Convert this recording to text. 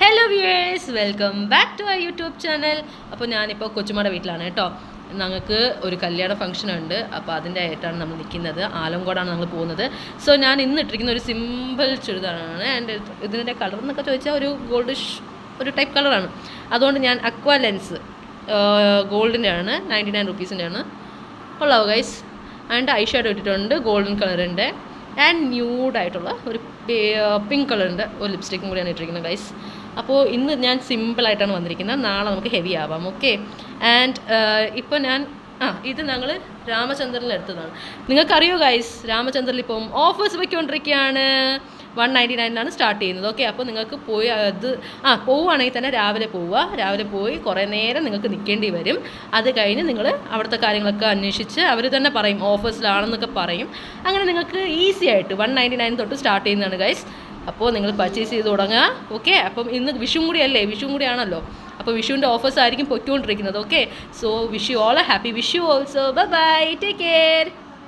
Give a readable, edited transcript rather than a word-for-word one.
Hello viewers, welcome back to our YouTube channel. അപ്പോൾ ഞാനിപ്പോൾ കൊച്ചുമ്മയുടെ വീട്ടിലാണ് കേട്ടോ. ഞങ്ങൾക്ക് ഒരു കല്യാണ ഫംഗ്ഷൻ ഉണ്ട്. അപ്പോൾ അതിൻ്റെ ആയിട്ടാണ് നമ്മൾ നിൽക്കുന്നത്. ആലങ്കോടാണ് നമ്മൾ പോകുന്നത്. സോ ഞാൻ ഇന്ന് ഇട്ടിരിക്കുന്ന ഒരു സിമ്പിൾ ചുരിദാറാണ്. ആൻഡ് ഇതിൻ്റെ കളർ എന്നൊക്കെ ചോദിച്ചാൽ ഒരു ഗോൾഡിഷ് ഒരു ടൈപ്പ് കളറാണ്. അതുകൊണ്ട് ഞാൻ അക്വാ ലെൻസ് ഗോൾഡിൻ്റെ ആണ്, 99 റുപ്പീസിൻ്റെ ആണ്. കൊള്ളാവോ ഗൈസ്? ആൻഡ് ഐ ഷാഡോ ഇട്ടിട്ടുണ്ട്, ഗോൾഡൻ കളറിൻ്റെ ആൻഡ് ന്യൂഡായിട്ടുള്ള ഒരു പിങ്ക് കളറിൻ്റെ ഒരു ലിപ്സ്റ്റിക്കും കൂടിയാണ് ഇട്ടിരിക്കുന്നത് ഗൈസ്. അപ്പോൾ ഇന്ന് ഞാൻ സിമ്പിളായിട്ടാണ് വന്നിരിക്കുന്നത്. നാളെ നമുക്ക് ഹെവി ആവാം, ഓക്കെ. ആൻഡ് ഇപ്പോൾ ഞാൻ ഇത് ഞങ്ങൾ രാമചന്ദ്രനിൽ എടുത്തതാണ്. നിങ്ങൾക്കറിയോ ഗൈസ്, രാമചന്ദ്രനിൽ ഇപ്പം ഓഫേഴ്സ് വയ്ക്കൊണ്ടിരിക്കുകയാണ്. 199 സ്റ്റാർട്ട് ചെയ്യുന്നത്, ഓക്കെ. അപ്പോൾ നിങ്ങൾക്ക് പോയി അത് പോവുകയാണെങ്കിൽ തന്നെ രാവിലെ പോവുക. രാവിലെ പോയി കുറേ നേരം നിങ്ങൾക്ക് നിൽക്കേണ്ടി വരും. അത് കഴിഞ്ഞ് നിങ്ങൾ അവിടുത്തെ കാര്യങ്ങളൊക്കെ അന്വേഷിച്ച് അവർ തന്നെ പറയും ഓഫേഴ്സിലാണെന്നൊക്കെ പറയും. അങ്ങനെ നിങ്ങൾക്ക് ഈസി ആയിട്ട് 199 തൊട്ട് സ്റ്റാർട്ട് ചെയ്യുന്നതാണ് ഗൈസ്. അപ്പോൾ നിങ്ങൾ പർച്ചേസ് ചെയ്ത് തുടങ്ങുക, ഓക്കെ. അപ്പം ഇന്ന് വിഷുവും കൂടിയല്ലേ, വിഷുവും കൂടിയാണല്ലോ. അപ്പോൾ വിഷുവിൻ്റെ ഓഫേഴ്സ് ആയിരിക്കും പൊയ്ക്കൊണ്ടിരിക്കുന്നത്, okay. So wish you all A happy Vishu also. Bye bye, take care.